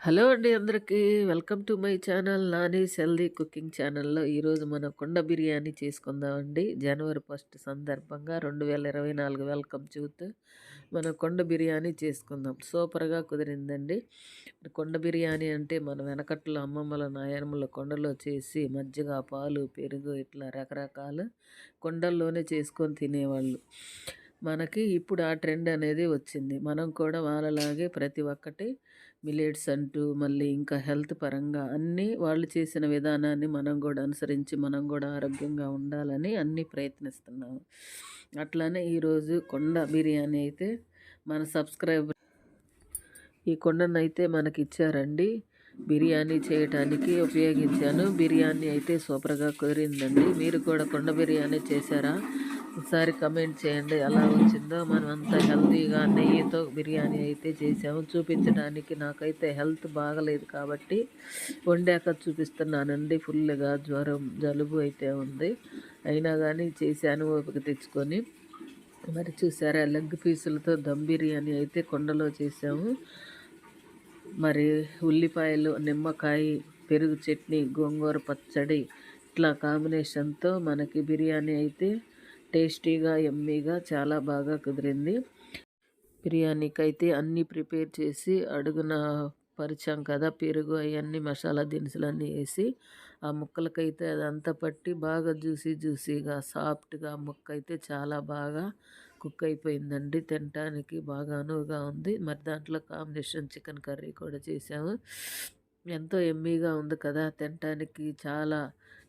Hello అండి అందరికీ. Welcome to my channel Nani's healthy cooking ఛానల్‌లో ఈరోజు మనం కుండ బిర్యానీ చేసుకుందామండి. జనవరి 1 సందర్భంగా 2024 వెల్కమ్ చూతూ మనం కుండ బిర్యానీ చేసుకుందాం. సూపర్‌గా కుదిరిందండి. కుండ బిర్యానీ అంటే మన వెనకట్లో అమ్మమ్మల, నాయనమ్మల కుండలో చేసి మజ్జిగ, పాలు, పెరుగు ఇట్లా రకరకాలు కుండల్లోనే చేసుకొని తినేవాళ్ళు. మనకి ఇప్పుడు ఆ ట్రెండ్ అనేది వచ్చింది. మనం కూడా వాళ్ళలాగే ప్రతి ఒక్కటి మిల్లెట్స్ అంటూ మళ్ళీ ఇంకా హెల్త్ పరంగా అన్నీ వాళ్ళు చేసిన విధానాన్ని మనం కూడా అనుసరించి మనం కూడా ఆరోగ్యంగా ఉండాలని అన్నీ ప్రయత్నిస్తున్నాము. అట్లానే ఈరోజు కుండ బిర్యానీ అయితే మన సబ్స్క్రైబర్ ఈ కుండనైతే మనకిచ్చారండి. బిర్యానీ చేయటానికి ఉపయోగించాను. బిర్యానీ అయితే సూపర్‌గా కుదిరిందండి. మీరు కూడా కుండ బిర్యానీ చేశారా? ఒకసారి కమెంట్ చేయండి ఎలా వచ్చిందో. మనమంతా హెల్తీగా నెయ్యితో బిర్యానీ అయితే చేసాము. చూపించడానికి నాకైతే హెల్త్ బాగలేదు కాబట్టి వండాక చూపిస్తున్నానండి. ఫుల్‌గా జ్వరం, జలుబు అయితే ఉంది. అయినా కానీ చేశాను ఓపిక తెచ్చుకొని. మరి చూసారా లెగ్ పీసులతో దమ్ బిర్యానీ అయితే కుండలో చేసాము. మరి ఉల్లిపాయలు, నిమ్మకాయ, పెరుగు చట్నీ, గోంగూర పచ్చడి ఇట్లా కాంబినేషన్‌తో మనకి బిర్యానీ అయితే టేస్టీగా, యమ్మీగా చాలా బాగా కుదిరింది. బిర్యానీకైతే అన్నీ ప్రిపేర్ చేసి అడుగున పరిచాం కదా పెరుగు అవన్నీ మసాలా దినుసులన్నీ వేసి ఆ ముక్కలకైతే అదంతా పట్టి బాగా జ్యూసీగా సాఫ్ట్గా ముక్క అయితే చాలా బాగా కుక్ అయిపోయిందండి. తినటానికి బాగా అనువుగా ఉంది. మరి దాంట్లో కాంబినేషన్ చికెన్ కర్రీ కూడా చేసాము. ఎంతో యమ్మీగా ఉంది కదా, తినటానికి చాలా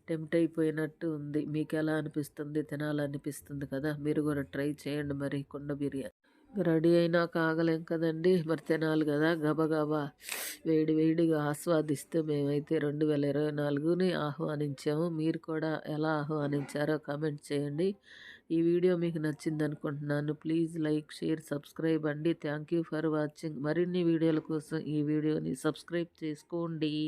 టెంప్ట్ అయిపోయినట్టు ఉంది. మీకు ఎలా అనిపిస్తుంది? తినాలనిపిస్తుంది కదా, మీరు కూడా ట్రై చేయండి. మరి కుండ బిర్యానీ రెడీ అయినాక ఆగలేం కదండి, మరి తినాలి కదా. గబగబా వేడిగా ఆస్వాదిస్తూ మేమైతే 2024ని ఆహ్వానించాము. మీరు కూడా ఎలా ఆహ్వానించారో కామెంట్ చేయండి. ఈ వీడియో మీకు నచ్చింది అనుకుంటున్నాను. ప్లీజ్ లైక్, షేర్, సబ్స్క్రైబ్ అండి. Thank you for watching. మరిన్ని వీడియోల కోసం ఈ వీడియోని సబ్స్క్రైబ్ చేసుకోండి.